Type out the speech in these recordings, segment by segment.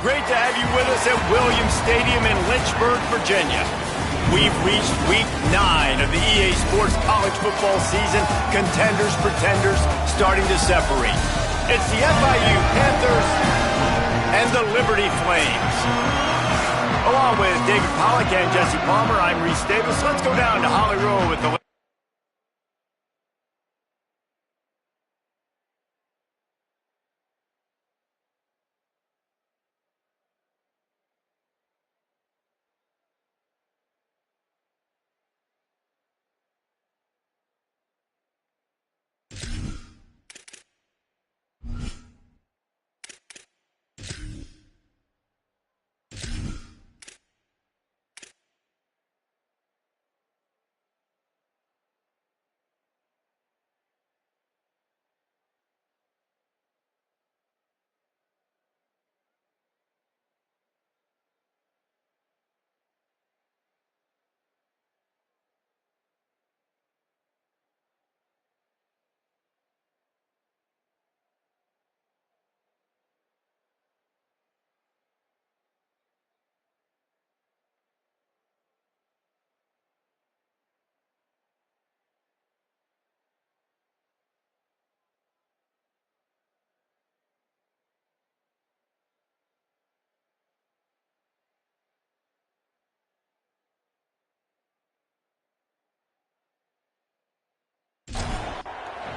Great to have you with us at Williams Stadium in Lynchburg, Virginia. We've reached week 9 of the EA Sports college football season. Contenders, pretenders, starting to separate. It's the FIU Panthers and the Liberty Flames. Along with David Pollack and Jesse Palmer, I'm Reese Davis. Let's go down to Holly Rowe with the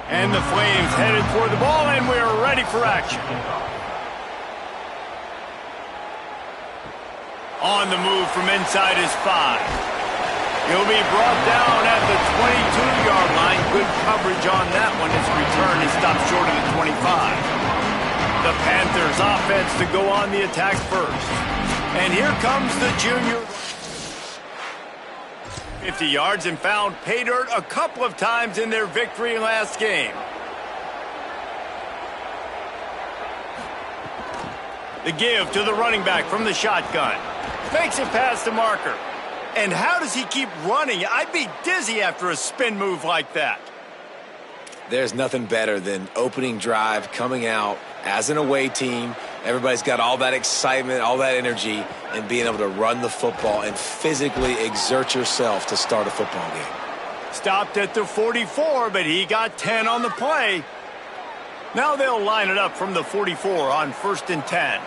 And the Flames headed for the ball, and we're ready for action. On the move from inside is 5. He'll be brought down at the 22-yard line. Good coverage on that one. His return is stopped short of the 25. The Panthers offense to go on the attack first. And here comes the junior. 50 yards and found pay dirt a couple of times in their victory last game. The give to the running back from the shotgun. Fakes it past the marker. And how does he keep running? I'd be dizzy after a spin move like that. There's nothing better than opening drive, coming out as an away team. Everybody's got all that excitement, all that energy, and being able to run the football and physically exert yourself to start a football game. Stopped at the 44, but he got 10 on the play. Now they'll line it up from the 44 on 1st and 10.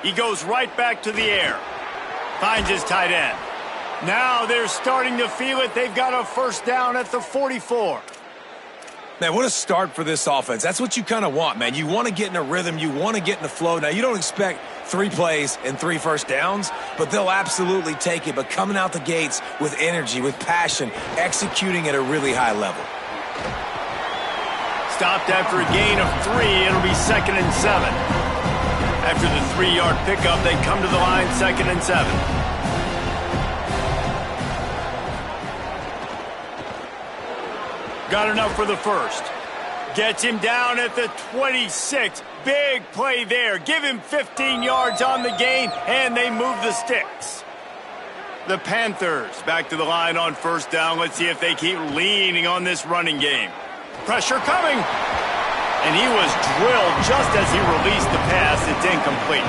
He goes right back to the air. Finds his tight end. Now they're starting to feel it. They've got a first down at the 44. Man, what a start for this offense. That's what you kind of want, man. You want to get in a rhythm. You want to get in the flow. Now, you don't expect 3 plays and 3 first downs, but they'll absolutely take it. But coming out the gates with energy, with passion, executing at a really high level. Stopped after a gain of 3. It'll be 2nd and 7. After the 3-yard pickup, they come to the line 2nd and 7. Got enough for the first. Gets him down at the 26. Big play there. Give him 15 yards on the gain, and they move the sticks. The Panthers back to the line on 1st down. Let's see if they keep leaning on this running game. Pressure coming. And he was drilled just as he released the pass. It's incomplete.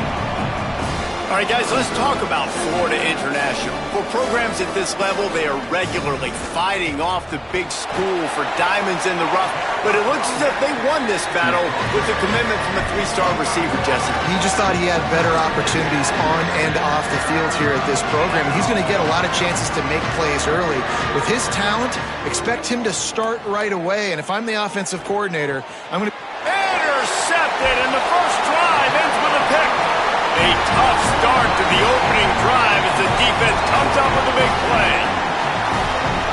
All right, guys, let's talk about Florida International. For programs at this level, they are regularly fighting off the big school for diamonds in the rough, but it looks as if they won this battle with the commitment from a 3-star receiver, Jesse. He just thought he had better opportunities on and off the field here at this program. He's going to get a lot of chances to make plays early. With his talent, expect him to start right away, and if I'm the offensive coordinator, I'm going to... Intercepted, and the first drive ends with a pick. A tough start to the opening drive as the defense comes up with a big play.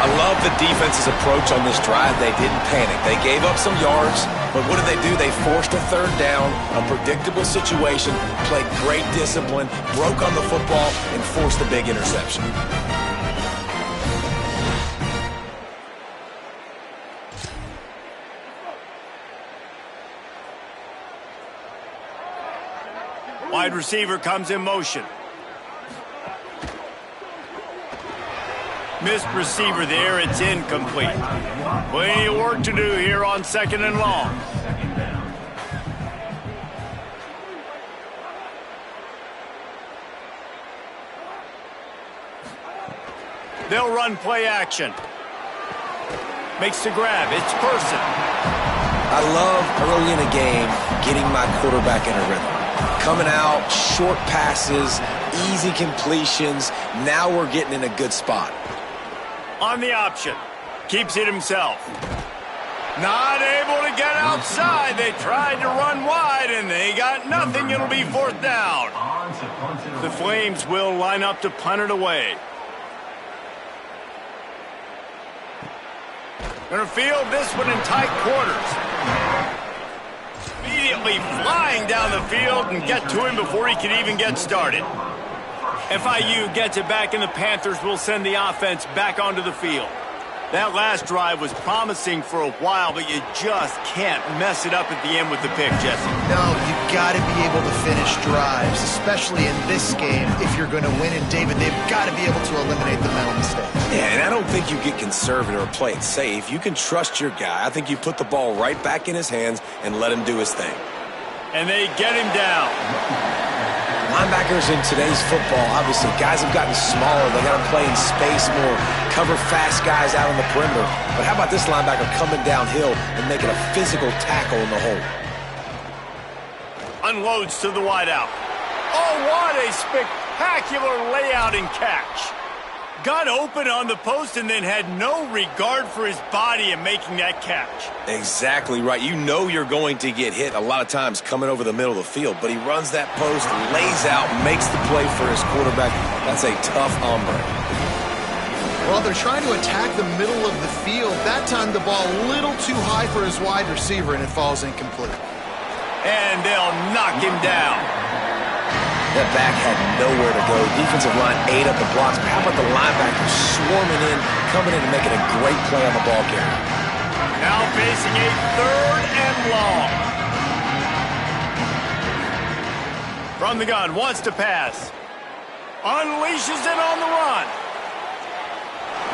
I love the defense's approach on this drive. They didn't panic. They gave up some yards, but what did they do? They forced a 3rd down, a predictable situation, played great discipline, broke on the football, and forced a big interception. Wide receiver comes in motion. Missed receiver there. It's incomplete. Plenty of work to do here on 2nd and long. They'll run play action. Makes the grab. It's Person. I love early in a game getting my quarterback in a rhythm. Coming out, short passes, easy completions. Now we're getting in a good spot. On the option. Keeps it himself. Not able to get outside. They tried to run wide, and they got nothing. It'll be 4th down. The Flames will line up to punt it away. Going to field this one in tight quarters. Immediately flying down the field and get to him before he can even get started. FIU gets it back, and the Panthers will send the offense back onto the field. That last drive was promising for a while, but you just can't mess it up at the end with the pick, Jesse. No, you've got to be able to finish drives, especially in this game if you're going to win. And, David, they've got to be able to eliminate the mental mistakes. Yeah, and I don't think you get conservative or play it safe. You can trust your guy. I think you put the ball right back in his hands and let him do his thing. And they get him down. Linebackers in today's football, obviously, guys have gotten smaller. They got to play in space more, cover fast guys out on the perimeter. But how about this linebacker coming downhill and making a physical tackle in the hole? Unloads to the wideout. Oh, what a spectacular layout and catch. Got open on the post and then had no regard for his body in making that catch. Exactly right. You know you're going to get hit a lot of times coming over the middle of the field, but he runs that post, lays out, makes the play for his quarterback. That's a tough hombre. Well, they're trying to attack the middle of the field. That time the ball a little too high for his wide receiver, and it falls incomplete. And they'll knock him down. That back had nowhere to go. Defensive line ate up the blocks. But how about the linebackers swarming in, coming in and making a great play on the ball carrier? Now facing a 3rd and long. From the gun, wants to pass. Unleashes it on the run.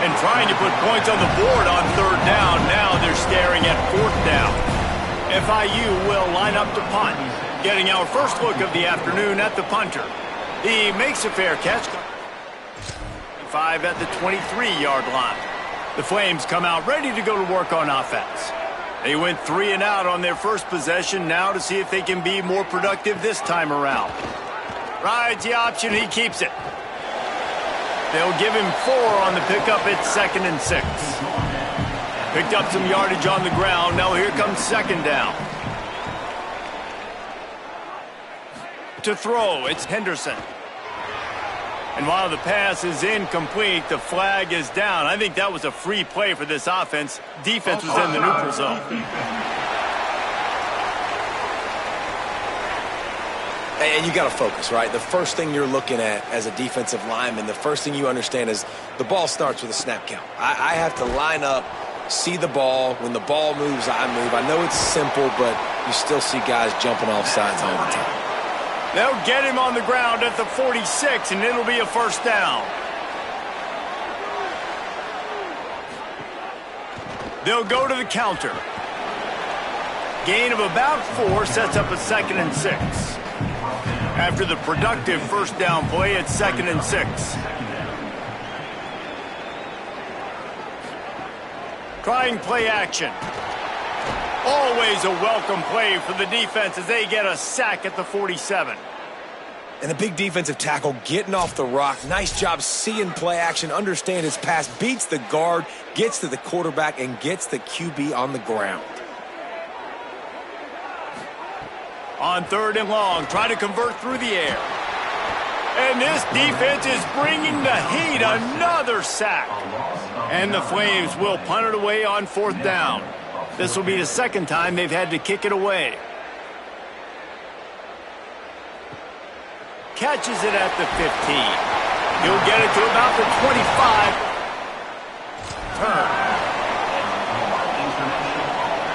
And trying to put points on the board on 3rd down. Now they're staring at 4th down. FIU will line up to punt. Getting our first look of the afternoon at the punter. He makes a fair catch. 5 at the 23-yard line. The Flames come out ready to go to work on offense. They went 3 and out on their first possession, now to see if they can be more productive this time around. Rides the option, he keeps it. They'll give him 4 on the pickup at 2nd and 6. Picked up some yardage on the ground, now here comes 2nd down. To throw, it's Henderson. And while the pass is incomplete, the flag is down. I think that was a free play for this offense. Defense was in the neutral zone. And you got to focus, right? The first thing you're looking at as a defensive lineman, the first thing you understand is the ball starts with a snap count. I have to line up, see the ball. When the ball moves, I move. I know it's simple, but you still see guys jumping off sides all the time. They'll get him on the ground at the 46, and it'll be a 1st down. They'll go to the counter. Gain of about 4 sets up a 2nd and 6. After the productive 1st down play, it's 2nd and 6. Trying play action. Always a welcome play for the defense as they get a sack at the 47. And the big defensive tackle getting off the rock. Nice job seeing play action, understand his pass, beats the guard, gets to the quarterback, and gets the QB on the ground. On 3rd and long, try to convert through the air. And this defense is bringing the heat, another sack. And the Flames will punt it away on 4th down. This will be the 2nd time they've had to kick it away. Catches it at the 15. He'll get it to about the 25. Turn.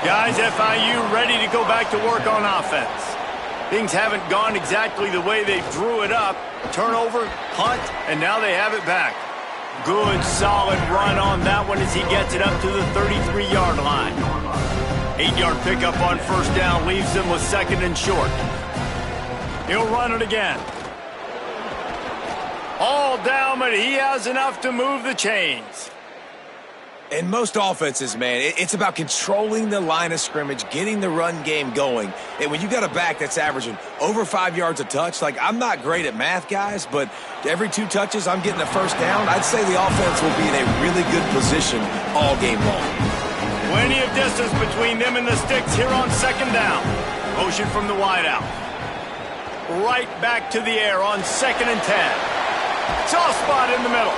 Guys, FIU ready to go back to work on offense. Things haven't gone exactly the way they drew it up. Turnover, punt, and now they have it back. Good, solid run on that one as he gets it up to the 33-yard line. 8-yard pickup on 1st down leaves him with 2nd and short. He'll run it again. All down, but he has enough to move the chains. In most offenses, man, it's about controlling the line of scrimmage, getting the run game going. And when you got a back that's averaging over 5 yards a touch, like, I'm not great at math, guys, but every 2 touches I'm getting a first down, I'd say the offense will be in a really good position all game long. Plenty of distance between them and the sticks here on second down. Motion from the wideout. Right back to the air on 2nd and 10. Soft spot in the middle.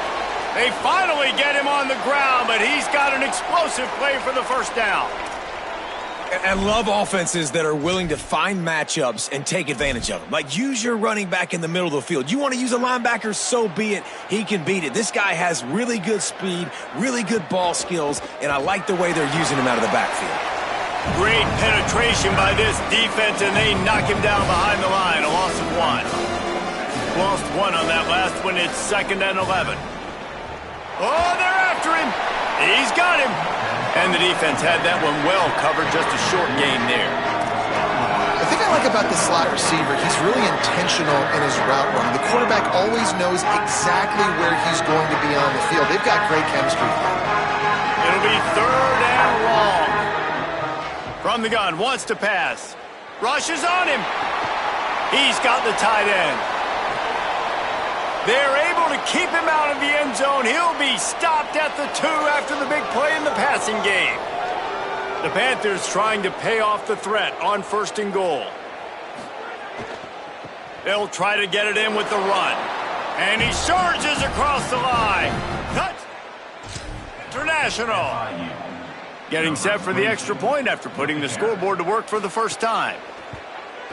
They finally get him on the ground, but he's got an explosive play for the first down. I love offenses that are willing to find matchups and take advantage of them. Like, use your running back in the middle of the field. You want to use a linebacker, so be it. He can beat it. This guy has really good speed, really good ball skills, and I like the way they're using him out of the backfield. Great penetration by this defense, and they knock him down behind the line. A loss of 1. Lost 1 on that last one. It's 2nd and 11. Oh, they're after him. He's got him. And the defense had that one well covered, just a short gain there. The thing I like about the slot receiver, he's really intentional in his route running. The quarterback always knows exactly where he's going to be on the field. They've got great chemistry. It'll be 3rd and long. From the gun, wants to pass. Rushes on him. He's got the tight end. They're able to keep him out of the end zone. He'll be stopped at the 2 after the big play in the passing game. The Panthers trying to pay off the threat on 1st and goal. They'll try to get it in with the run. And he surges across the line. Touch! International. Getting set for the extra point after putting the scoreboard to work for the first time.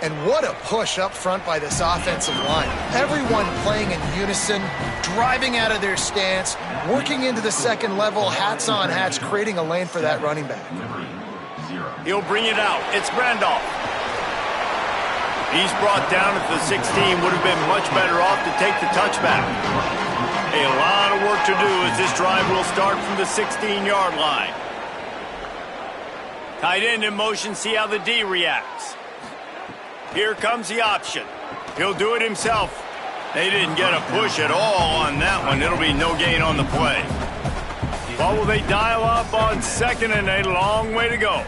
And what a push up front by this offensive line. Everyone playing in unison, driving out of their stance, working into the second level, hats on hats, creating a lane for that running back. He'll bring it out. It's Randolph. He's brought down at the 16. Would have been much better off to take the touchback. A lot of work to do as this drive will start from the 16-yard line. Tight end in motion, see how the D reacts. Here comes the option. He'll do it himself. They didn't get a push at all on that one. It'll be no gain on the play. What will they dial up on 2nd and a long way to go?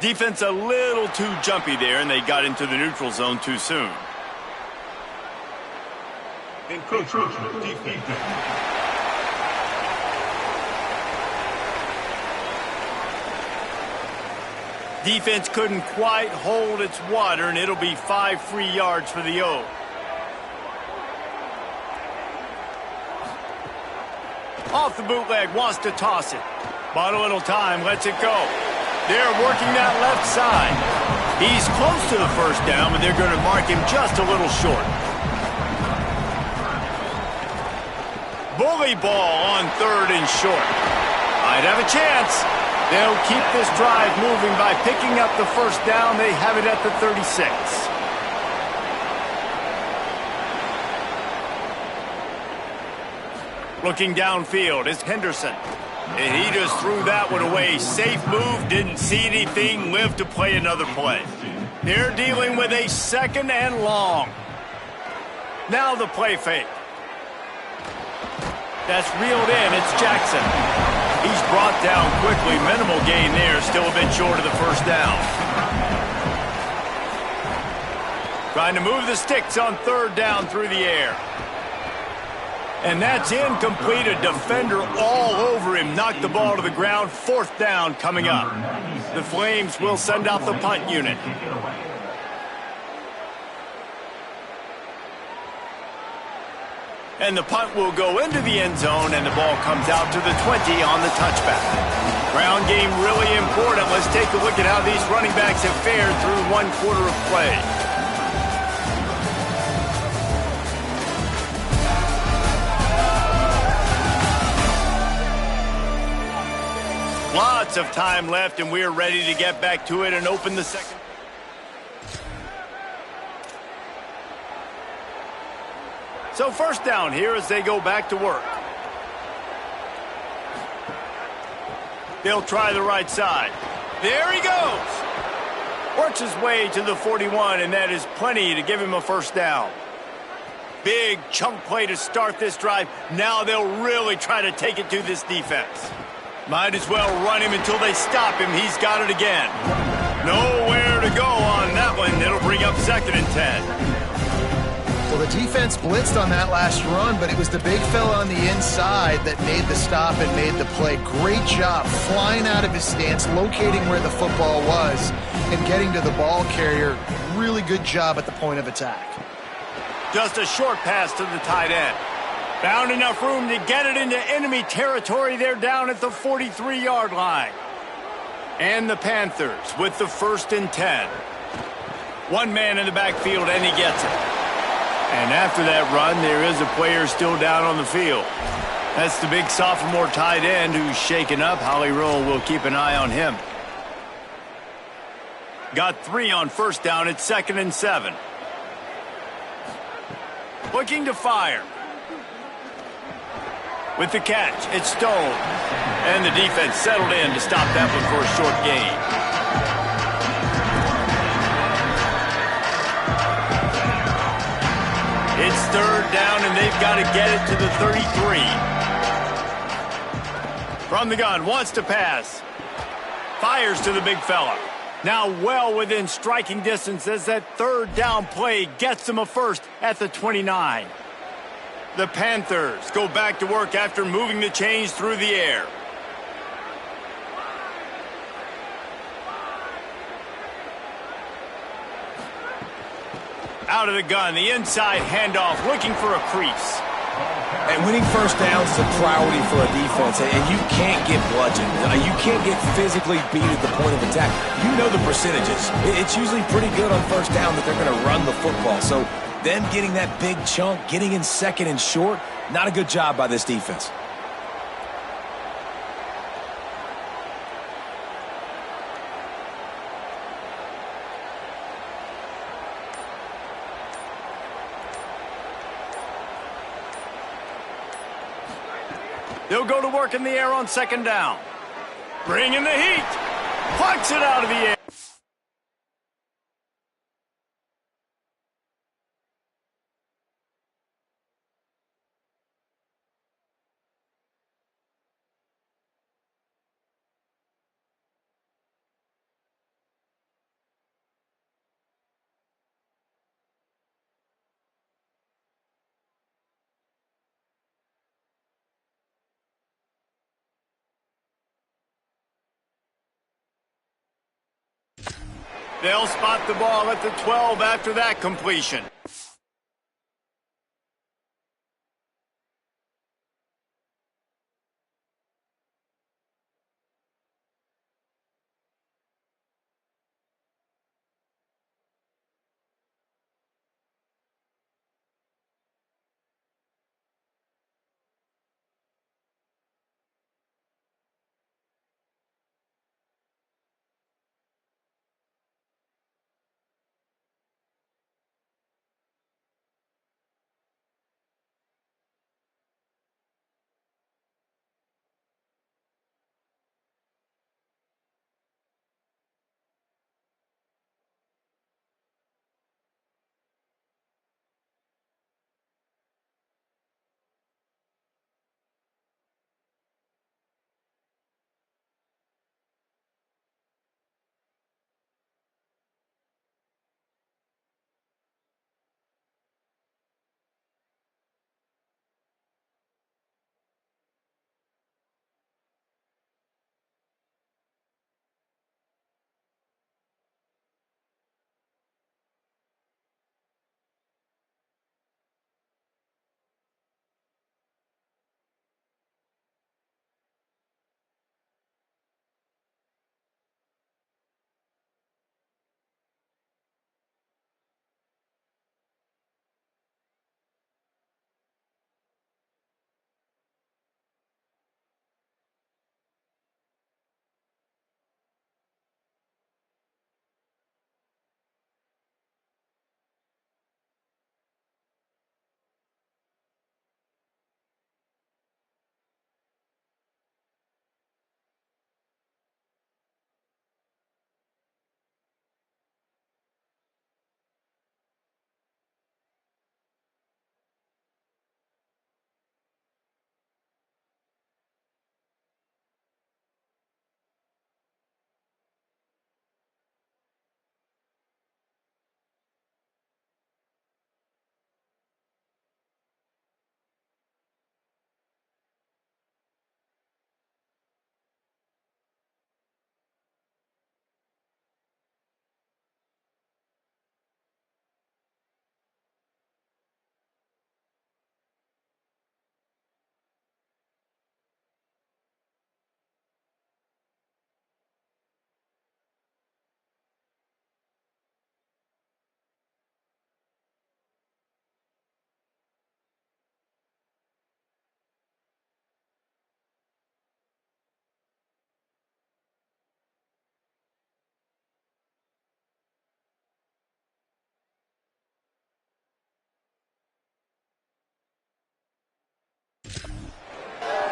Defense a little too jumpy there, and they got into the neutral zone too soon. Encroachment defense. Defense couldn't quite hold its water, and it'll be 5 free yards for the O. Off the bootleg, wants to toss it. Bought a little time, lets it go. They're working that left side. He's close to the first down, but they're going to mark him just a little short. Bully ball on 3rd and short. Might have a chance. They'll keep this drive moving by picking up the first down. They have it at the 36. Looking downfield is Henderson. And he just threw that one away. Safe move, didn't see anything, lived to play another play. They're dealing with a 2nd and long. Now the play fake. That's reeled in. It's Jackson. He's brought down quickly. Minimal gain there. Still a bit short of the first down. Trying to move the sticks on 3rd down through the air. And that's incomplete. A defender all over him. Knocked the ball to the ground. 4th down coming up. The Flames will send out the punt unit. And the punt will go into the end zone, and the ball comes out to the 20 on the touchback. Ground game really important. Let's take a look at how these running backs have fared through 1 quarter of play. Lots of time left, and we're ready to get back to it and open the second. So 1st down here as they go back to work. They'll try the right side. There he goes. Works his way to the 41, and that is plenty to give him a 1st down. Big chunk play to start this drive. Now they'll really try to take it to this defense. Might as well run him until they stop him. He's got it again. Nowhere to go on that one. It'll bring up 2nd and 10. Well, the defense blitzed on that last run, but it was the big fella on the inside that made the stop and made the play. Great job flying out of his stance, locating where the football was, and getting to the ball carrier. Really good job at the point of attack. Just a short pass to the tight end. Found enough room to get it into enemy territory. They're down at the 43-yard line. And the Panthers with the 1st and 10. One man in the backfield, and he gets it. And after that run, there is a player still down on the field. That's the big sophomore tight end who's shaken up. Holly Rowe will keep an eye on him. Got 3 on 1st down at 2nd and 7. Looking to fire. With the catch, it's Stone. And the defense settled in to stop that one for a short gain. It's 3rd down, and they've got to get it to the 33. From the gun, wants to pass. Fires to the big fella. Now well within striking distance as that 3rd down play gets them a 1st at the 29. The Panthers go back to work after moving the chains through the air. Out of the gun, the inside handoff, looking for a crease. And winning 1st downs is a priority for a defense, and you can't get bludgeoned. You can't get physically beat at the point of attack. You know the percentages. It's usually pretty good on 1st down that they're going to run the football. So them getting that big chunk, getting in 2nd and short, not a good job by this defense. They'll go to work in the air on 2nd down. Bringing the heat. Plucks it out of the air. They'll spot the ball at the 12 after that completion.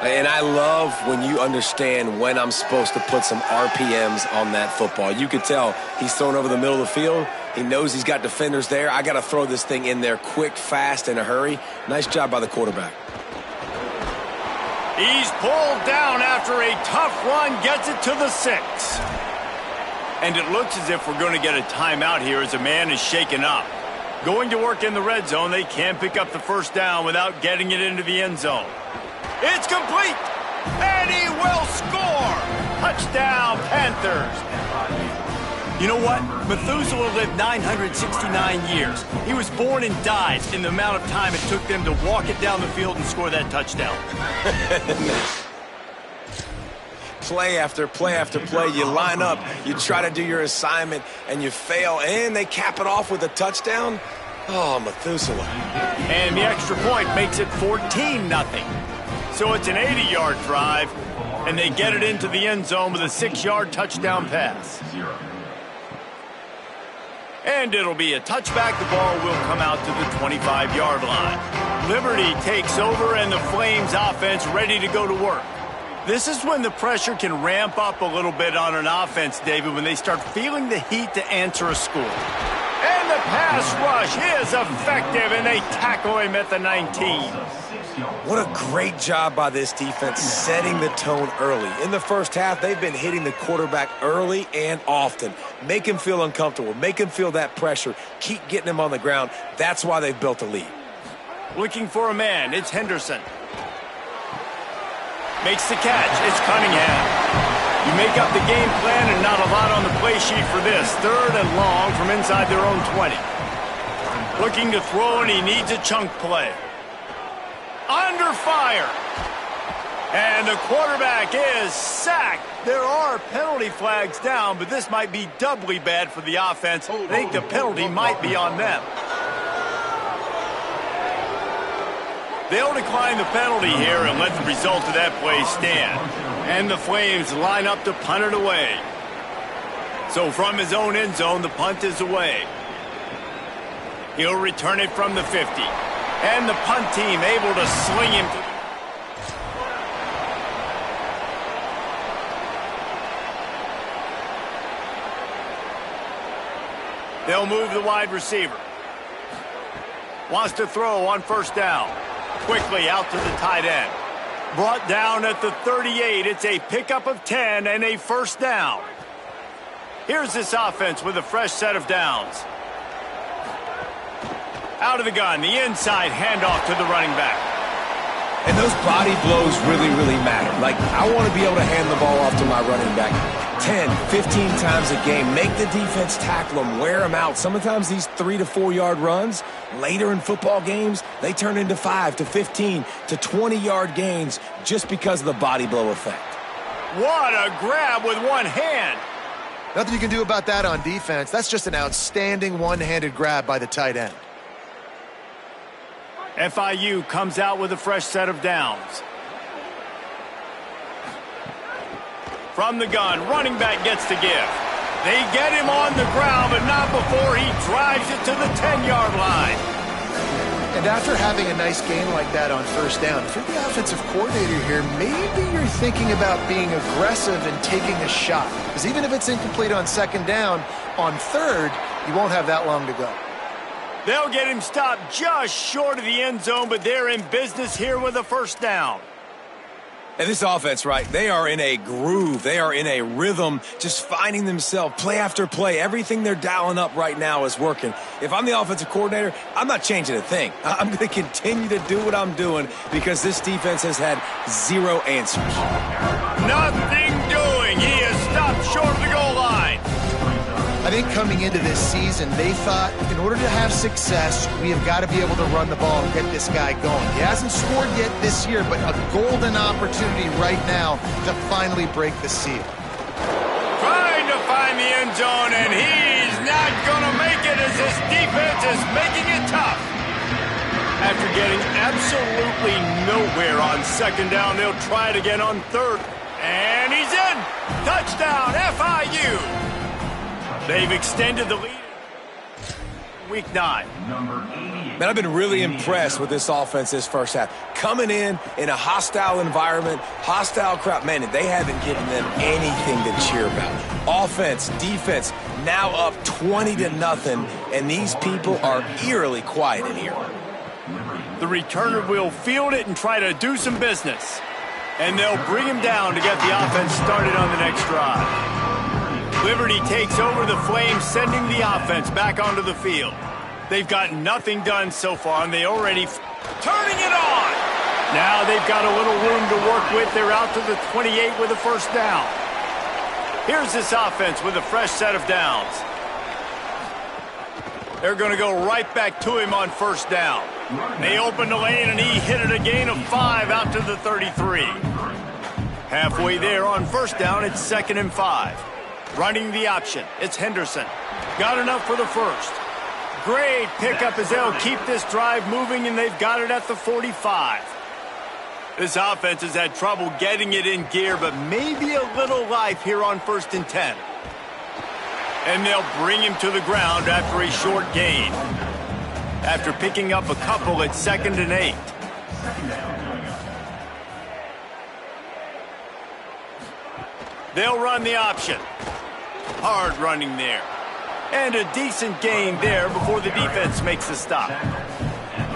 And I love when you understand when I'm supposed to put some RPMs on that football. You could tell he's thrown over the middle of the field. He knows he's got defenders there. I got to throw this thing in there quick, fast, in a hurry. Nice job by the quarterback. He's pulled down after a tough run, gets it to the 6. And it looks as if we're going to get a timeout here as a man is shaken up. Going to work in the red zone, they can't pick up the first down without getting it into the end zone. It's complete, and he will score. Touchdown, Panthers. You know what? Methuselah lived 969 years. He was born and died in the amount of time it took them to walk it down the field and score that touchdown. Play after play after play, you line up, you try to do your assignment, and you fail, and they cap it off with a touchdown. Oh, Methuselah. And the extra point makes it 14-0. So it's an 80-yard drive, and they get it into the end zone with a 6-yard touchdown pass. And it'll be a touchback. The ball will come out to the 25-yard line. Liberty takes over, and the Flames offense ready to go to work. This is when the pressure can ramp up a little bit on an offense, David, when they start feeling the heat to answer a score. And the pass rush is effective, and they tackle him at the 19. What a great job by this defense setting the tone early. In the first half, they've been hitting the quarterback early and often. Make him feel uncomfortable. Make him feel that pressure. Keep getting him on the ground. That's why they've built a lead. Looking for a man. It's Henderson. Makes the catch. It's Cunningham. You make up the game plan and not a lot on the play sheet for this. 3rd and long from inside their own 20. Looking to throw, and he needs a chunk play. Under fire. And the quarterback is sacked. There are penalty flags down, but this might be doubly bad for the offense. I think the penalty might be on them. They'll decline the penalty here and let the result of that play stand. And the Flames line up to punt it away. So from his own end zone, the punt is away. He'll return it from the 50. And the punt team able to sling him to... They'll move the wide receiver. Wants to throw on first down. Quickly out to the tight end. Brought down at the 38. It's a pickup of 10 and a first down. Here's this offense with a fresh set of downs. Out of the gun, the inside handoff to the running back. And those body blows really, really matter. Like, I want to be able to hand the ball off to my running back 10, 15 times a game. Make the defense tackle them, wear them out. Sometimes these 3 to 4 yard runs, later in football games, they turn into 5 to 15 to 20 yard gains just because of the body blow effect. What a grab with one hand. Nothing you can do about that on defense. That's just an outstanding one-handed grab by the tight end. FIU comes out with a fresh set of downs. From the gun, running back gets to give. They get him on the ground, but not before he drives it to the 10-yard line. And after having a nice game like that on first down, if you're the offensive coordinator here, maybe you're thinking about being aggressive and taking a shot. Because even if it's incomplete on second down, on third, you won't have that long to go. They'll get him stopped just short of the end zone, but they're in business here with a first down. And this offense, right, they are in a groove. They are in a rhythm, just finding themselves play after play. Everything they're dialing up right now is working. If I'm the offensive coordinator, I'm not changing a thing. I'm going to continue to do what I'm doing because this defense has had zero answers. Nothing doing. He is stopped short of the goal line. I think coming into this season, they thought in order to have success, we have got to be able to run the ball and get this guy going. He hasn't scored yet this year, but a golden opportunity right now to finally break the seal. Trying to find the end zone, and he's not going to make it as this defense is making it tough. After getting absolutely nowhere on second down, they'll try it again on third. And he's in. Touchdown, FIU. They've extended the lead. Week 9. Number 88. Man, I've been really impressed with this offense this first half. Coming in a hostile environment, hostile crowd. Man, they haven't given them anything to cheer about. Offense, defense, now up 20-0, and these people are eerily quiet in here. The returner will field it and try to do some business. And they'll bring him down to get the offense started on the next drive. Liberty takes over the Flames, sending the offense back onto the field. They've got nothing done so far, and they already turning it on. Now they've got a little room to work with. They're out to the 28 with a first down. Here's this offense with a fresh set of downs. They're going to go right back to him on first down. They opened the lane, and he hit it a gain of 5 out to the 33. Halfway there on first down, it's 2nd and 5. Running the option, it's Henderson. Got enough for the first. Great pickup as they'll keep this drive moving, and they've got it at the 45. This offense has had trouble getting it in gear, but maybe a little life here on 1st and 10. And they'll bring him to the ground after a short gain. After picking up a couple at 2nd and 8. They'll run the option. Hard running there. And a decent gain there before the defense makes a stop.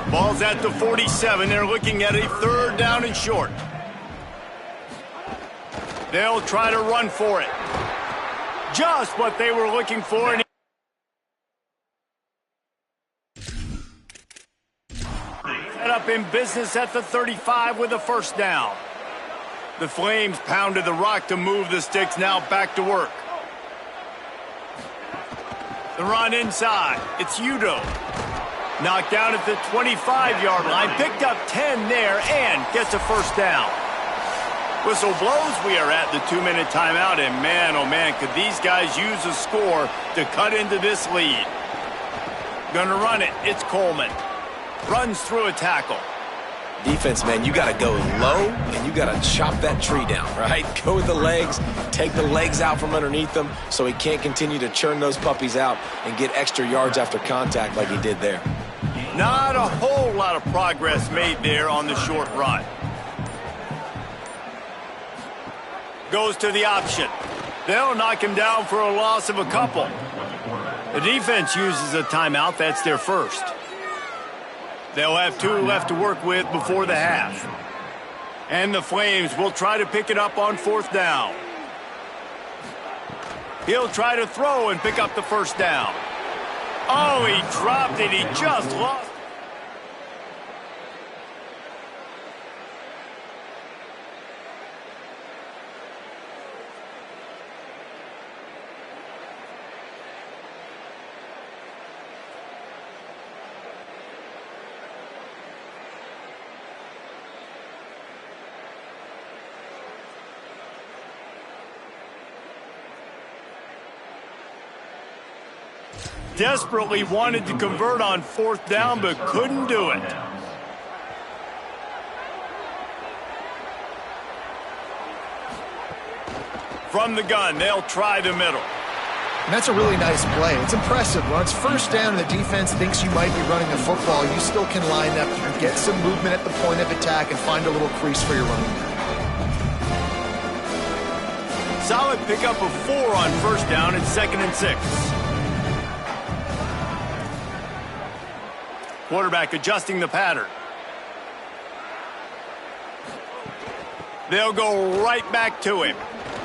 Ball's at the 47. They're looking at a 3rd down and short. They'll try to run for it. Just what they were looking for. And set up in business at the 35 with a first down. The Flames pounded the rock to move the sticks. Now back to work. The run inside. It's Udo. Knocked down at the 25-yard line. Picked up 10 there and gets a first down. Whistle blows. We are at the 2-minute timeout. And man, oh man, could these guys use a score to cut into this lead. Gonna run it. It's Coleman. Runs through a tackle. Defense, man, you got to go low, and you got to chop that tree down, right? Go with the legs, take the legs out from underneath them so he can't continue to churn those puppies out and get extra yards after contact like he did there. Not a whole lot of progress made there on the short run. Goes to the option. They'll knock him down for a loss of a couple. The defense uses a timeout. That's their first. They'll have 2 left to work with before the half. And the Flames will try to pick it up on 4th down. He'll try to throw and pick up the first down. Oh, he dropped it. He just lost. Desperately wanted to convert on 4th down, but couldn't do it. From the gun, they'll try the middle. And that's a really nice play. It's impressive. When it's first down and the defense thinks you might be running the football, you still can line up. You can get some movement at the point of attack and find a little crease for your running back. Solid pickup of 4 on first down at 2nd and 6. Quarterback adjusting the pattern. They'll go right back to him.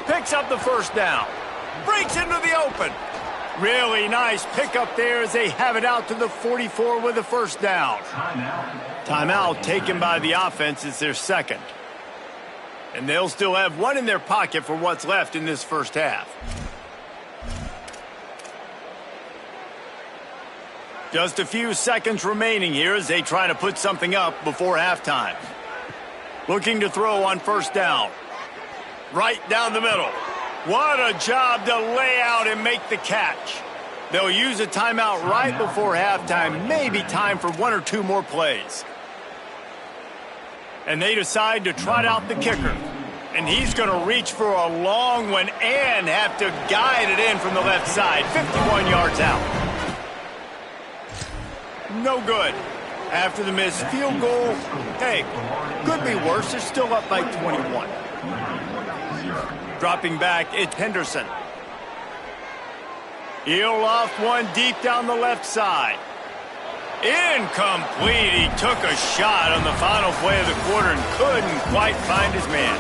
Picks up the first down. Breaks into the open. Really nice pickup there as they have it out to the 44 with the first down. Timeout taken by the offense. It's their second. And they'll still have 1 in their pocket for what's left in this first half. Just a few seconds remaining here as they try to put something up before halftime. Looking to throw on first down. Right down the middle. What a job to lay out and make the catch. They'll use a timeout right before halftime. Maybe time for 1 or 2 more plays. And they decide to trot out the kicker. And he's going to reach for a long one and have to guide it in from the left side. 51 yards out. No good. After the missed field goal, hey, could be worse. They're still up by 21. Dropping back, it's Henderson. He'll off one deep down the left side. Incomplete. He took a shot on the final play of the quarter and couldn't quite find his man.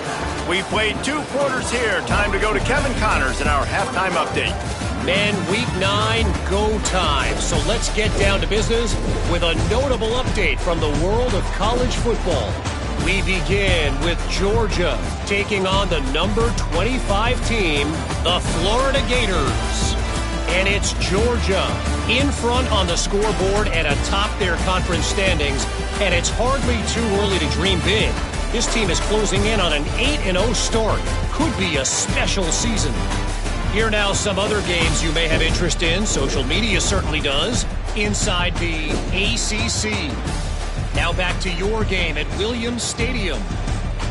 We played 2 quarters here. Time to go to Kevin Connors in our halftime update. Men, week 9, go time. So let's get down to business with a notable update from the world of college football. We begin with Georgia taking on the number 25 team, the Florida Gators. And it's Georgia in front on the scoreboard and atop their conference standings. And it's hardly too early to dream big. This team is closing in on an 8-0 start. Could be a special season. Here now some other games you may have interest in. Social media certainly does. Inside the ACC. Now back to your game at Williams Stadium.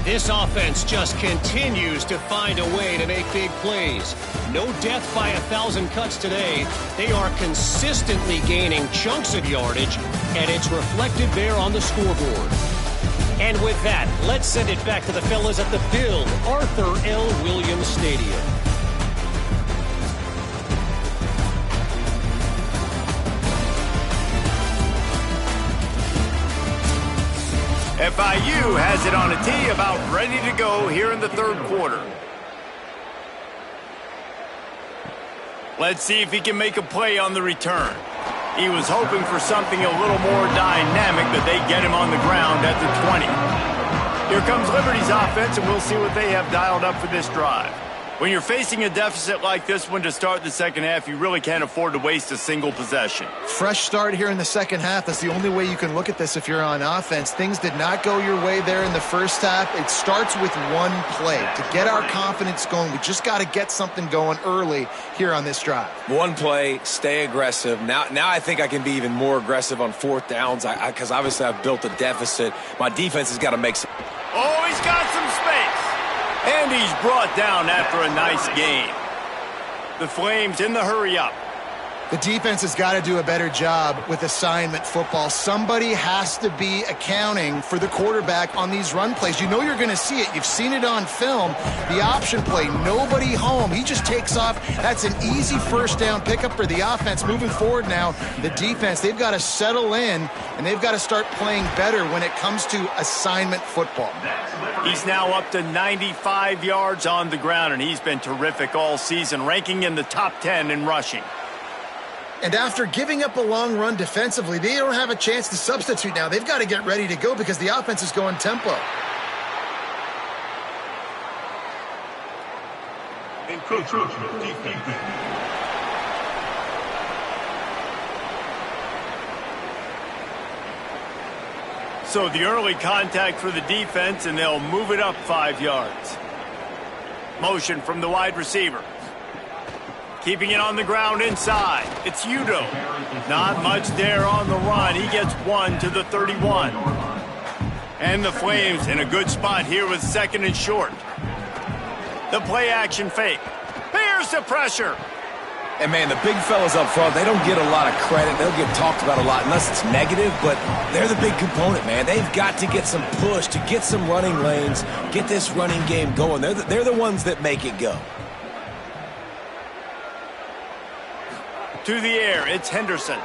This offense just continues to find a way to make big plays. No death by 1,000 cuts today. They are consistently gaining chunks of yardage, and it's reflected there on the scoreboard. And with that, let's send it back to the fellas at the Bill Arthur L. Williams Stadium. FIU has it on a tee, about ready to go here in the 3rd quarter. Let's see if he can make a play on the return. He was hoping for something a little more dynamic, but they get him on the ground at the 20. Here comes Liberty's offense, and we'll see what they have dialed up for this drive. When you're facing a deficit like this one to start the second half, you really can't afford to waste a single possession. Fresh start here in the second half. That's the only way you can look at this if you're on offense. Things did not go your way there in the first half. It starts with one play. To get our confidence going, we just got to get something going early here on this drive. One play, stay aggressive. Now I think I can be even more aggressive on 4th downs because obviously I've built a deficit. My defense has got to make some. Oh, he's got some space. And he's brought down after a nice game. The Flames in the hurry-up. The defense has got to do a better job with assignment football. Somebody has to be accounting for the quarterback on these run plays. You know you're going to see it. You've seen it on film. The option play, nobody home. He just takes off. That's an easy 1st down pickup for the offense. Moving forward now, the defense, they've got to settle in, and they've got to start playing better when it comes to assignment football. He's now up to 95 yards on the ground, and he's been terrific all season, ranking in the top 10 in rushing. And after giving up a long run defensively, they don't have a chance to substitute now. They've got to get ready to go because the offense is going tempo. So the early contact for the defense, and they'll move it up 5 yards. Motion from the wide receiver. Keeping it on the ground inside. It's Udo. Not much there on the run. He gets 1 to the 31. And the Flames in a good spot here with 2nd and short. The play action fake. Here's the pressure. And, man, the big fellas up front, they don't get a lot of credit. They'll get talked about a lot unless it's negative, but they're the big component, man. They've got to get some push to get some running lanes, get this running game going. They're the ones that make it go. To the air, it's Henderson.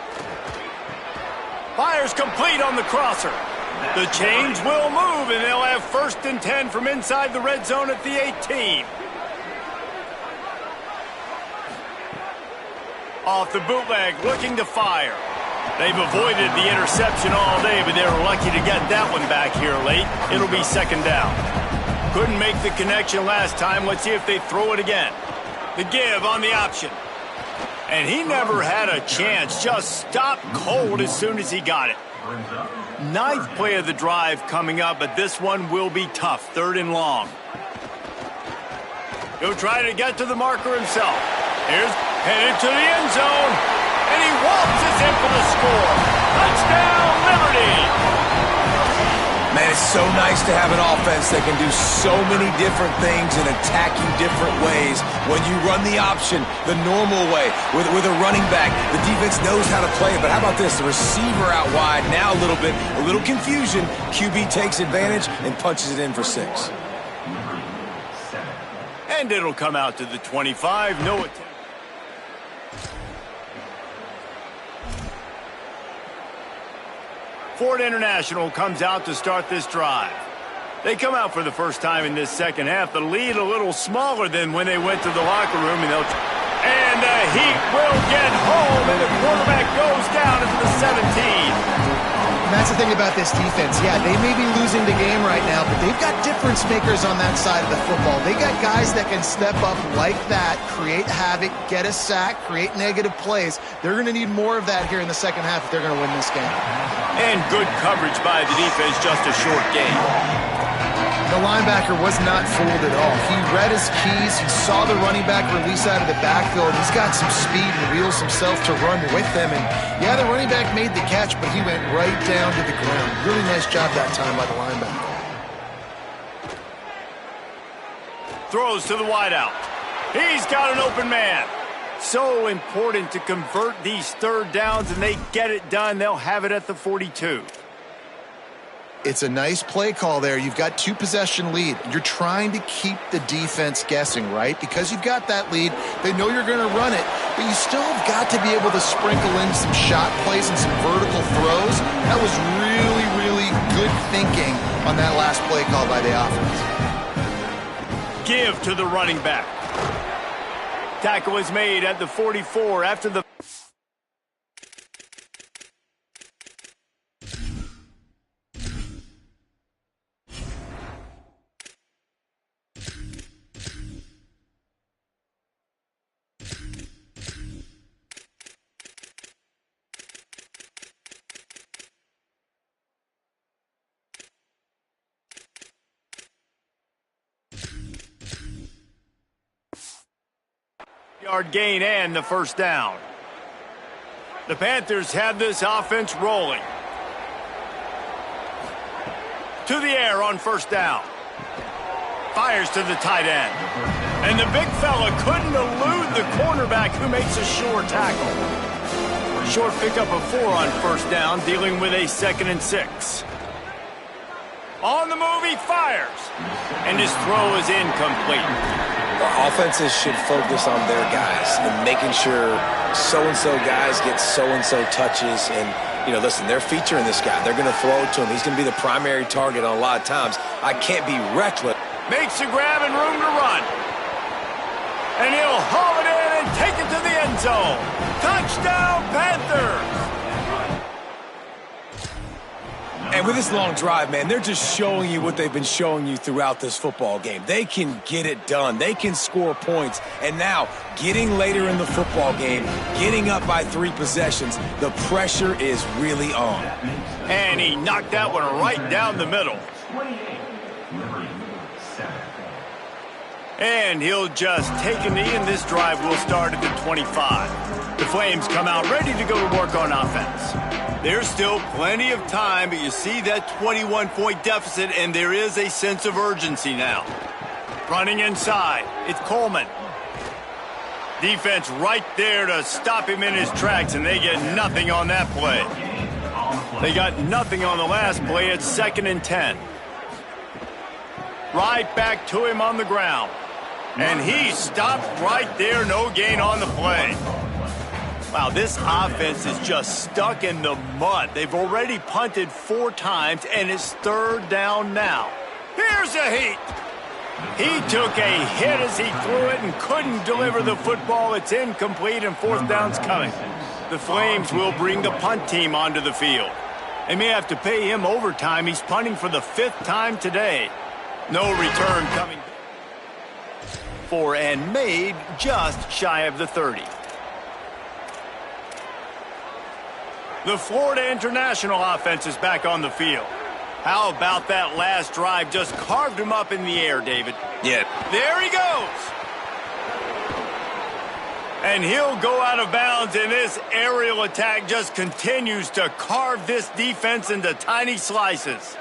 Fires complete on the crosser. The chains will move, and they'll have 1st and 10 from inside the red zone at the 18. Off the bootleg, looking to fire. They've avoided the interception all day, but they were lucky to get that one back here late. It'll be 2nd down. Couldn't make the connection last time. Let's see if they throw it again. The give on the option. And he never had a chance. Just stopped cold as soon as he got it. 9th play of the drive coming up, but this one will be tough. 3rd and long. He'll try to get to the marker himself. Here's headed to the end zone. And he waltzes in for the score. Touchdown, Liberty! Man, it's so nice to have an offense that can do so many different things and attack you different ways. When you run the option the normal way with a running back, the defense knows how to play it. But how about this? The receiver out wide, now a little confusion. QB takes advantage and punches it in for 6. And it'll come out to the 25. No attempt. Ford International comes out to start this drive. They come out for the first time in this second half. The lead a little smaller than when they went to the locker room. And the Heat will get home, and the quarterback goes down at the 17. And that's the thing about this defense. Yeah, they may be losing the game right now, but they've got difference makers on that side of the football. They got guys that can step up like that, create havoc, get a sack, create negative plays. They're going to need more of that here in the second half if they're going to win this game. And good coverage by the defense, just a short gain. The linebacker was not fooled at all. He read his keys. He saw the running back release out of the backfield. He's got some speed and wheels himself to run with them. And yeah, the running back made the catch, but he went right down to the ground. Really nice job that time by the linebacker. Throws to the wideout. He's got an open man. So important to convert these third downs, and they get it done. They'll have it at the 42. It's a nice play call there. You've got 2-possession lead. You're trying to keep the defense guessing, right? Because you've got that lead. They know you're going to run it, but you still have got to be able to sprinkle in some shot plays and some vertical throws. That was really, really good thinking on that last play call by the offense. Give to the running back. Tackle is made at the 44 after the... yard gain and the first down. The Panthers have this offense rolling. To the air on first down. Fires to the tight end. And the big fella couldn't elude the cornerback who makes a sure tackle. Short pickup of 4 on first down, dealing with a 2nd and 6. On the move, he fires. And his throw is incomplete. The offenses should focus on their guys and making sure so-and-so guys get so-and-so touches. And, you know, listen, they're featuring this guy. They're going to throw it to him. He's going to be the primary target on a lot of times. I can't be reckless. Makes a grab and room to run. And he'll haul it in and take it to the end zone. Touchdown, Panthers! And with this long drive, man, they're just showing you what they've been showing you throughout this football game. They can get it done. They can score points. And now, getting later in the football game, getting up by 3 possessions, the pressure is really on. And he knocked that one right down the middle. And he'll just take a knee, and this drive will start at the 25. The Flames come out ready to go to work on offense. There's still plenty of time, but you see that 21-point deficit, and there is a sense of urgency now. Running inside, it's Coleman. Defense right there to stop him in his tracks, and they get nothing on that play. They got nothing on the last play. It's 2nd and 10. Right back to him on the ground. And he stopped right there, no gain on the play. Wow, this offense is just stuck in the mud. They've already punted 4 times, and it's 3rd down now. Here's a Heat. He took a hit as he threw it and couldn't deliver the football. It's incomplete, and 4th down's coming. The Flames will bring the punt team onto the field. They may have to pay him overtime. He's punting for the 5th time today. No return coming. 4 and made just shy of the 30. The Florida International offense is back on the field. How about that last drive? Just carved him up in the air, David. Yeah. There he goes. And he'll go out of bounds, and this aerial attack just continues to carve this defense into tiny slices.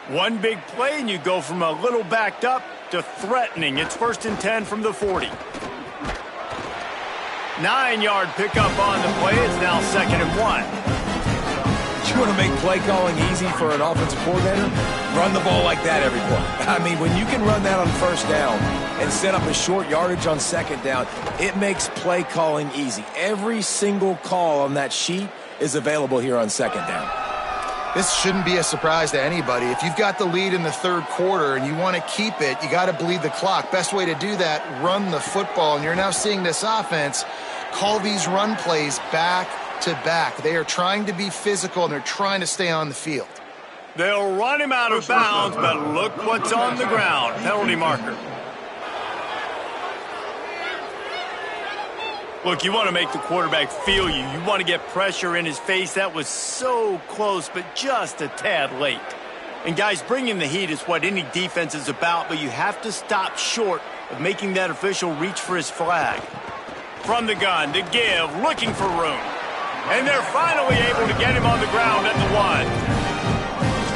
One big play, and you go from a little backed up to threatening. It's 1st and 10 from the 40. 9-yard pickup on the play. It's now 2nd and 1. You want to make play calling easy for an offensive coordinator? Run the ball like that every play. I mean, when you can run that on 1st down and set up a short yardage on 2nd down, it makes play calling easy. Every single call on that sheet is available here on 2nd down. This shouldn't be a surprise to anybody. If you've got the lead in the 3rd quarter and you want to keep it, you got to bleed the clock. Best way to do that, run the football. And you're now seeing this offense call these run plays back to back. They are trying to be physical, and they're trying to stay on the field. They'll run him out of bounds, but look what's on the ground. Penalty marker. Look, you want to make the quarterback feel you. You want to get pressure in his face. That was so close, but just a tad late. And, guys, bringing the heat is what any defense is about, but you have to stop short of making that official reach for his flag. From the gun, to give, looking for room. And they're finally able to get him on the ground at the 1.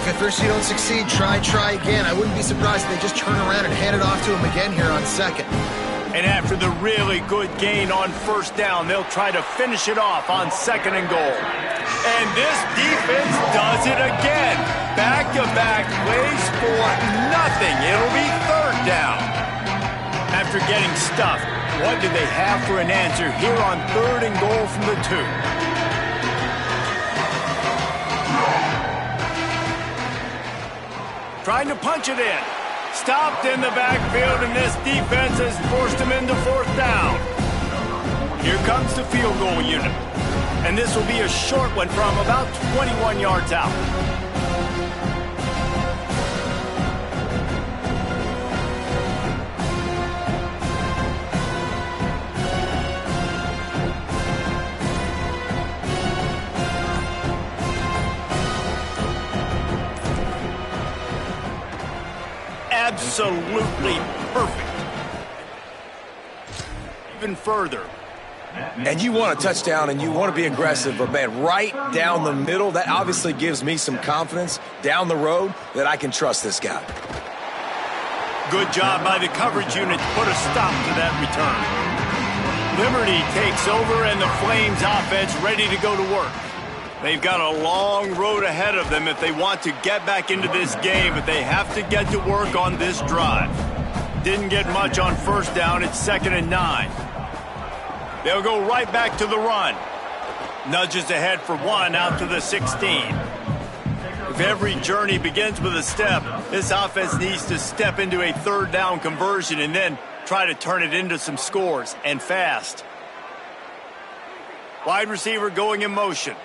If at first you don't succeed, try again. I wouldn't be surprised if they just turn around and hand it off to him again here on 2nd. And after the really good gain on 1st down, they'll try to finish it off on 2nd and goal. And this defense does it again. Back-to-back plays for nothing. It'll be 3rd down. After getting stuffed, what do they have for an answer here on 3rd and goal from the 2? Trying to punch it in. Stopped in the backfield, and this defense has forced him into 4th down. Here comes the field goal unit. And this will be a short one from about 21 yards out. Absolutely perfect. Even further. And you want a touchdown and you want to be aggressive, but, man, right down the middle, that obviously gives me some confidence down the road that I can trust this guy. Good job by the coverage unit to put a stop to that return. Liberty takes over, and the Flames offense ready to go to work. They've got a long road ahead of them if they want to get back into this game, but they have to get to work on this drive. Didn't get much on 1st down. It's 2nd and 9. They'll go right back to the run. Nudges ahead for 1 out to the 16. If every journey begins with a step, this offense needs to step into a 3rd down conversion and then try to turn it into some scores, and fast. Wide receiver going in motion.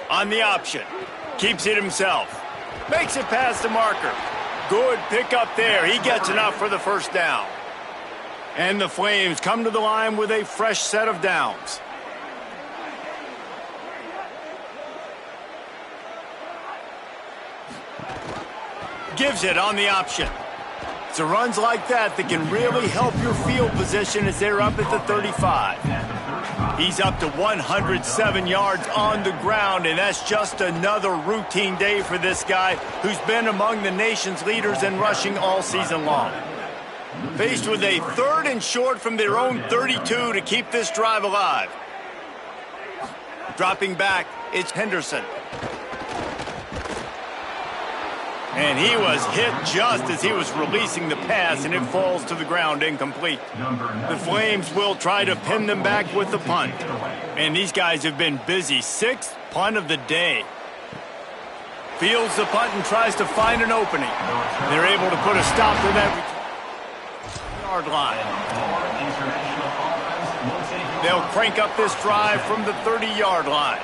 On the option. Keeps it himself. Makes it past the marker. Good pickup there. He gets enough for the 1st down. And the Flames come to the line with a fresh set of downs. Gives it on the option. It's the runs like that that can really help your field position as they're up at the 35. He's up to 107 yards on the ground, and that's just another routine day for this guy who's been among the nation's leaders in rushing all season long. Faced with a 3rd and short from their own 32 to keep this drive alive. Dropping back, it's Henderson. And he was hit just as he was releasing the pass, and it falls to the ground incomplete. The Flames will try to pin them back with the punt. And these guys have been busy. 6th punt of the day. Fields the punt and tries to find an opening. They're able to put a stop to that yard line. They'll crank up this drive from the 30-yard line.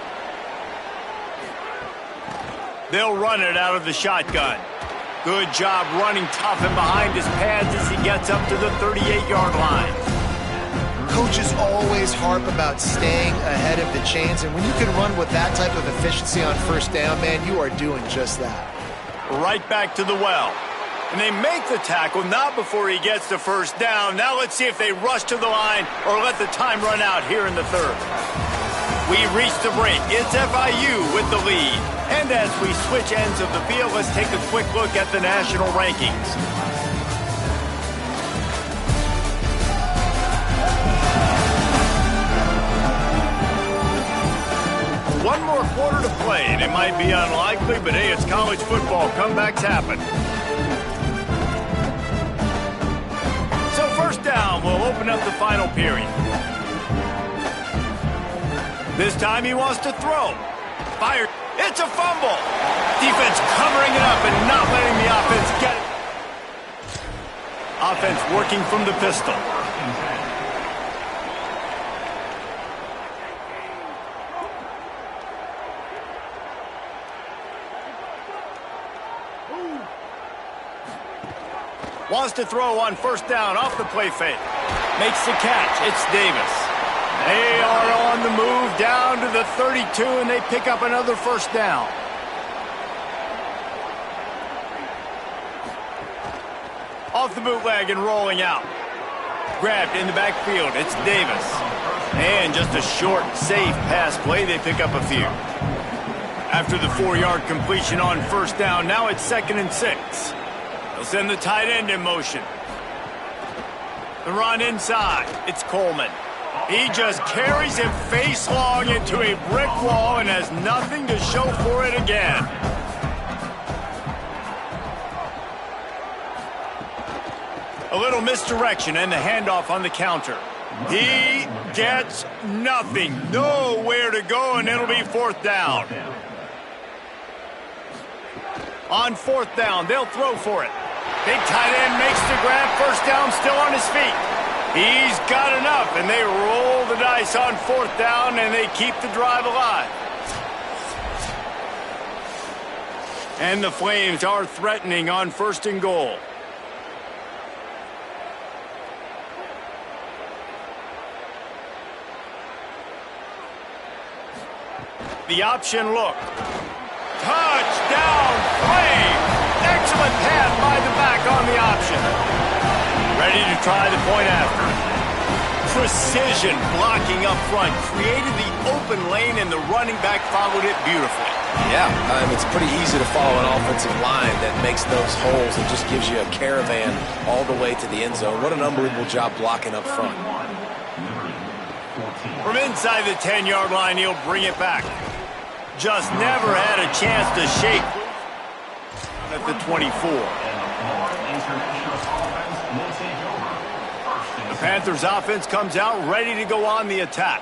They'll run it out of the shotgun. Good job running tough and behind his pads as he gets up to the 38-yard line. Coaches always harp about staying ahead of the chains, and when you can run with that type of efficiency on 1st down, man, you are doing just that. Right back to the well. And they make the tackle, not before he gets the 1st down. Now let's see if they rush to the line or let the time run out here in the 3rd. We reach the break. It's FIU with the lead. And as we switch ends of the field, let's take a quick look at the national rankings. One more quarter to play, and it might be unlikely, but hey, it's college football. Comebacks happen. So first down, we'll open up the final period. This time he wants to throw. Fire. It's a fumble. Defense covering it up and not letting the offense get it. Offense working from the pistol. Wants to throw on first down off the play fake. Makes the catch. It's Davis. They are on the move down to the 32, and they pick up another first down. Off the bootleg and rolling out. Grabbed in the backfield. It's Davis. And just a short, safe pass play. They pick up a few. After the 4-yard completion on first down, now it's 2nd and 6. They'll send the tight end in motion. The run inside. It's Coleman. He just carries him face long into a brick wall and has nothing to show for it again. A little misdirection and the handoff on the counter. He gets nothing. Nowhere to go, and it'll be 4th down. On 4th down, they'll throw for it. Big tight end makes the grab. First down, still on his feet. He's got enough, and they roll the dice on 4th down, and they keep the drive alive. And the Flames are threatening on 1st and goal. The option look. Touchdown, Flames! Excellent pass by the back on the option. Ready to try the point after. Precision blocking up front. Created the open lane, and the running back followed it beautifully. Yeah, it's pretty easy to follow an offensive line that makes those holes and just gives you a caravan all the way to the end zone. What an unbelievable job blocking up front. From inside the 10-yard line, he'll bring it back. Just never had a chance to shake at the 24. The Panthers offense comes out ready to go on the attack.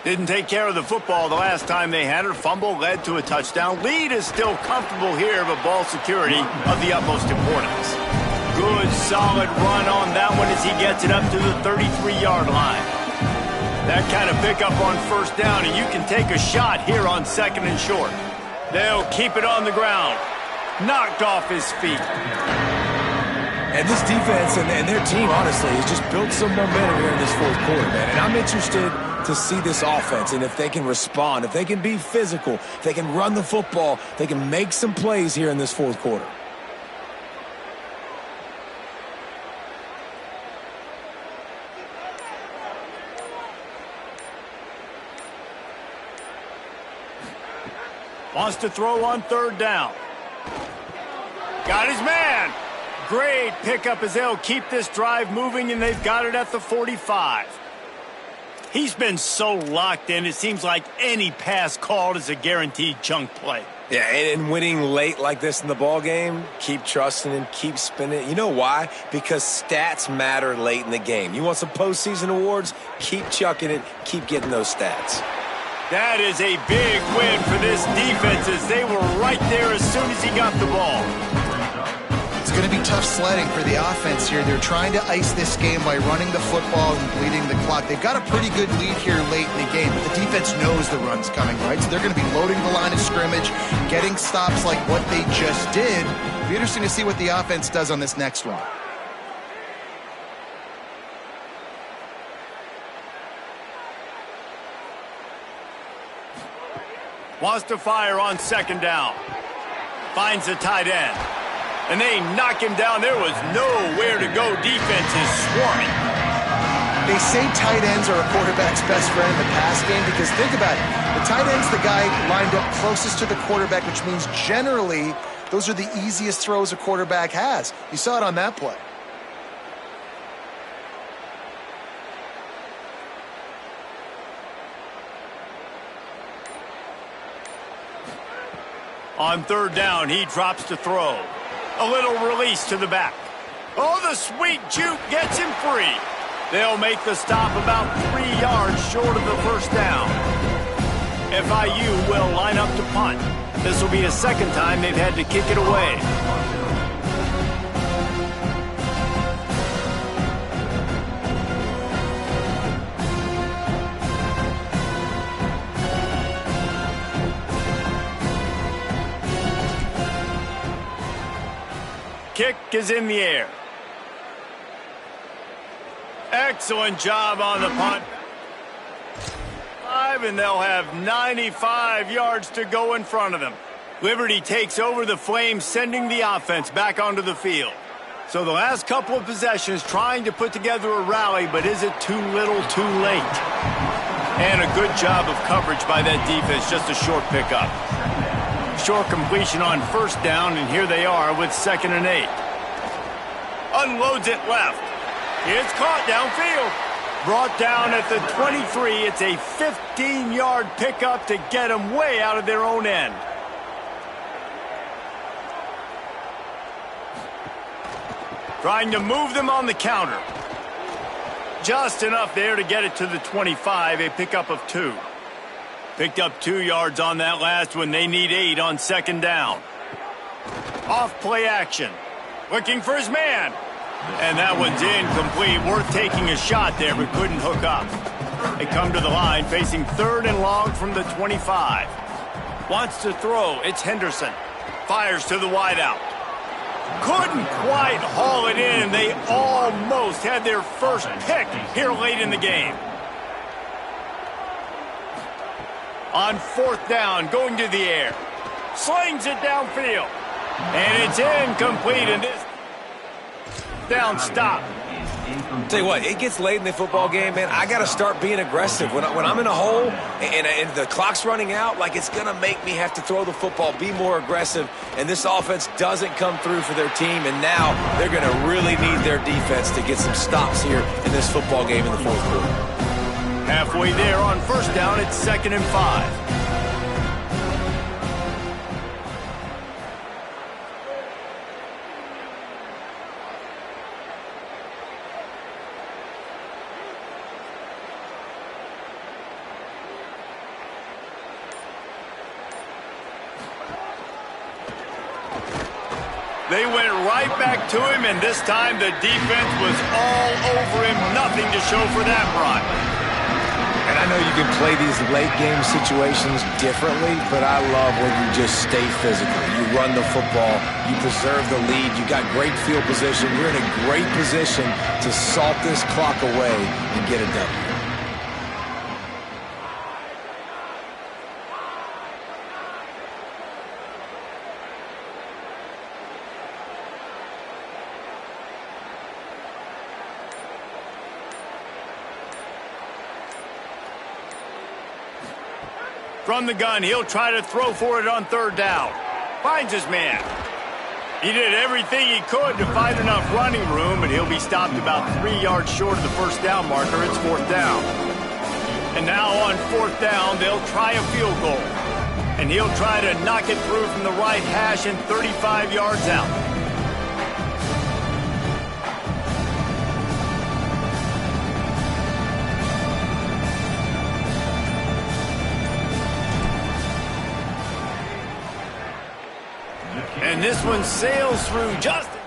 Didn't take care of the football the last time they had it. Fumble led to a touchdown. Lead is still comfortable here, but ball security of the utmost importance. Good, solid run on that one as he gets it up to the 33-yard line. That kind of pickup on first down, and you can take a shot here on 2nd and short. They'll keep it on the ground. Knocked off his feet. And this defense and their team, honestly, has just built some momentum here in this 4th quarter, man. And I'm interested to see this offense and if they can respond, if they can be physical, if they can run the football, they can make some plays here in this 4th quarter. Wants to throw on 3rd down. Got his man. Great pickup as they'll keep this drive moving, and they've got it at the 45. He's been so locked in, it seems like any pass called is a guaranteed chunk play. Yeah, and winning late like this in the ball game, keep trusting and keep spinning. You know why? Because stats matter late in the game. You want some postseason awards? Keep chucking it. Keep getting those stats. That is a big win for this defense as they were right there as soon as he got the ball. It's going to be tough sledding for the offense here. They're trying to ice this game by running the football and bleeding the clock. They've got a pretty good lead here late in the game, but the defense knows the run's coming, right? So they're going to be loading the line of scrimmage, getting stops like what they just did. It'll be interesting to see what the offense does on this next one. Wants to fire on 2nd down. Finds the tight end. And they knock him down. There was nowhere to go. Defense is swarming. They say tight ends are a quarterback's best friend in the pass game because think about it. The tight end's the guy lined up closest to the quarterback, which means generally those are the easiest throws a quarterback has. You saw it on that play. On third down, he drops to throw. A little release to the back. Oh, the sweet juke gets him free. They'll make the stop about 3 yards short of the first down. FIU will line up to punt. This will be the second time they've had to kick it away. Kick is in the air. Excellent job on the punt. And they'll have 95 yards to go in front of them. Liberty takes over the Flames, sending the offense back onto the field. So the last couple of possessions trying to put together a rally, but is it too little, too late? And a good job of coverage by that defense, just a short pickup. Short completion on first down, and here they are with 2nd and 8. Unloads it left. It's caught downfield. Brought down at the 23. It's a 15-yard pickup to get them way out of their own end. Trying to move them on the counter. Just enough there to get it to the 25, a pickup of 2. Picked up 2 yards on that last one. They need 8 on 2nd down. Off play action. Looking for his man. And that one's incomplete. Worth taking a shot there, but couldn't hook up. They come to the line, facing 3rd and long from the 25. Wants to throw. It's Henderson. Fires to the wideout. Couldn't quite haul it in, and they almost had their first pick here late in the game. On 4th down, going to the air. Slings it downfield. And it's incomplete, and this down stop. Tell you what, it gets late in the football game, man. I got to start being aggressive. When I'm in a hole and the clock's running out, like it's going to make me have to throw the football, be more aggressive. And this offense doesn't come through for their team, and now they're going to really need their defense to get some stops here in this football game in the 4th quarter. Halfway there on first down, it's 2nd and 5. They went right back to him, and this time the defense was all over him. Nothing to show for that run. And I know you can play these late-game situations differently, but I love when you just stay physical. You run the football. You preserve the lead. You got great field position. You're in a great position to salt this clock away and get it done. From the gun, he'll try to throw for it on 3rd down. Finds his man. He did everything he could to find enough running room, but he'll be stopped about 3 yards short of the first down marker. It's 4th down. And now on 4th down, they'll try a field goal. And he'll try to knock it through from the right hash and 35 yards out. And this one sails through Justin.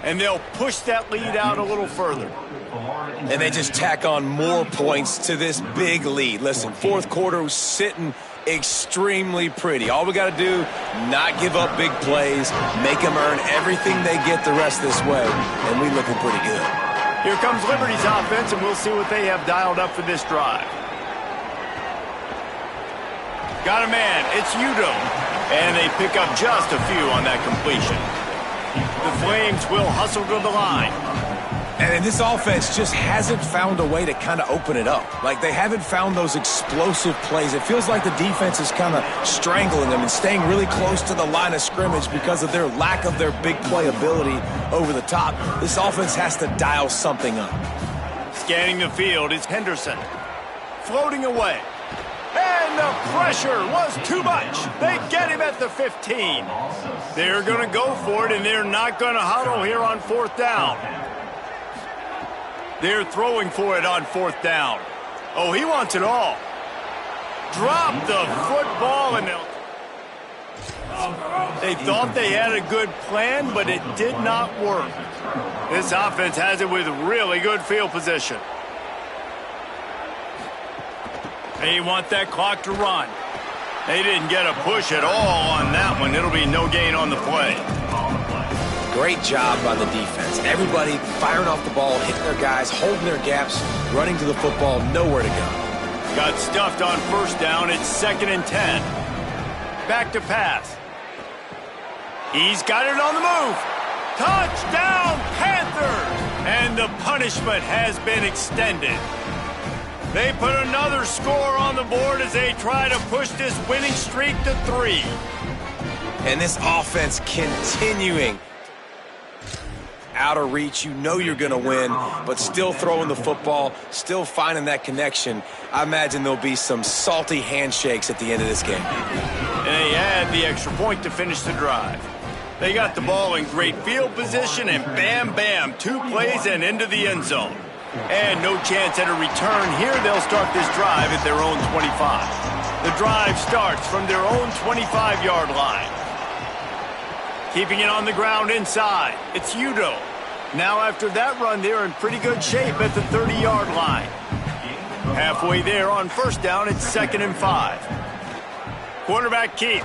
And they'll push that lead out a little further. And they just tack on more points to this big lead. Listen, 4th quarter was sitting extremely pretty. All we got to do, not give up big plays, make them earn everything they get the rest this way, and we looking pretty good. Here comes Liberty's offense, and we'll see what they have dialed up for this drive. Got a man. It's Udo. And they pick up just a few on that completion. The Flames will hustle to the line. And this offense just hasn't found a way to kind of open it up. Like, they haven't found those explosive plays. It feels like the defense is kind of strangling them and staying really close to the line of scrimmage because of their lack of their big play ability over the top. This offense has to dial something up. Scanning the field is Henderson. Floating away. And the pressure was too much. They get him at the 15. They're going to go for it, and they're not going to huddle here on 4th down. They're throwing for it on 4th down. Oh, he wants it all. Drop the football, and they thought they had a good plan, but it did not work. This offense has it with really good field position. They want that clock to run. They didn't get a push at all on that one. It'll be no gain on the play. Great job by the defense. Everybody firing off the ball, hitting their guys, holding their gaps, running to the football, nowhere to go. Got stuffed on 1st down. It's 2nd and 10. Back to pass. He's got it on the move. Touchdown, Panthers! And the punishment has been extended. They put another score on the board as they try to push this winning streak to 3. And this offense continuing out of reach. You know you're going to win, but still throwing the football, still finding that connection. I imagine there'll be some salty handshakes at the end of this game. And they add the extra point to finish the drive. They got the ball in great field position, and bam, bam, 2 plays and into the end zone. And no chance at a return here. They'll start this drive at their own 25. The drive starts from their own 25-yard line. Keeping it on the ground inside. It's Udo. Now after that run, they're in pretty good shape at the 30-yard line. Halfway there on 1st down, it's 2nd and 5. Quarterback keep.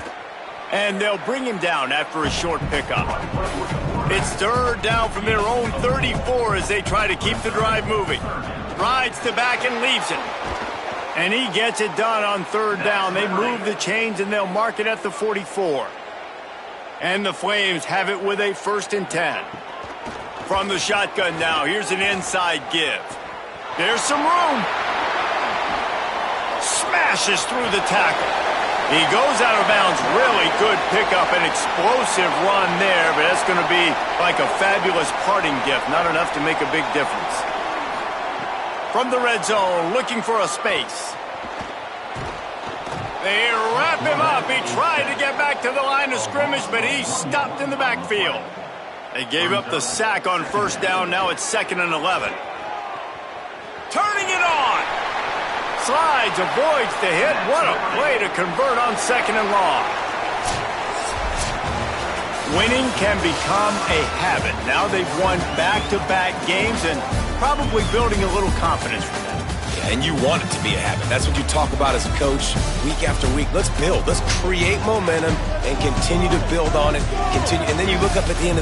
And they'll bring him down after a short pickup. It's 3rd down from their own 34 as they try to keep the drive moving. Rides the back and leaves it. And he gets it done on 3rd down. They move the chains and they'll mark it at the 44. And the Flames have it with a 1st and 10. From the shotgun now, here's an inside give. There's some room. Smashes through the tackle. He goes out of bounds. Really good pickup, an explosive run there, but that's going to be like a fabulous parting gift. Not enough to make a big difference. From the red zone, looking for a space. They wrap him up. He tried to get back to the line of scrimmage, but he's stopped in the backfield. They gave up the sack on 1st down. Now it's 2nd and 11. Turning it on. Slides, avoids the hit. What a play to convert on 2nd and long. Winning can become a habit. Now they've won back-to-back games and probably building a little confidence from that. Yeah, and you want it to be a habit. That's what you talk about as a coach week after week. Let's build. Let's create momentum and continue to build on it. Continue, and then you look up at the end of the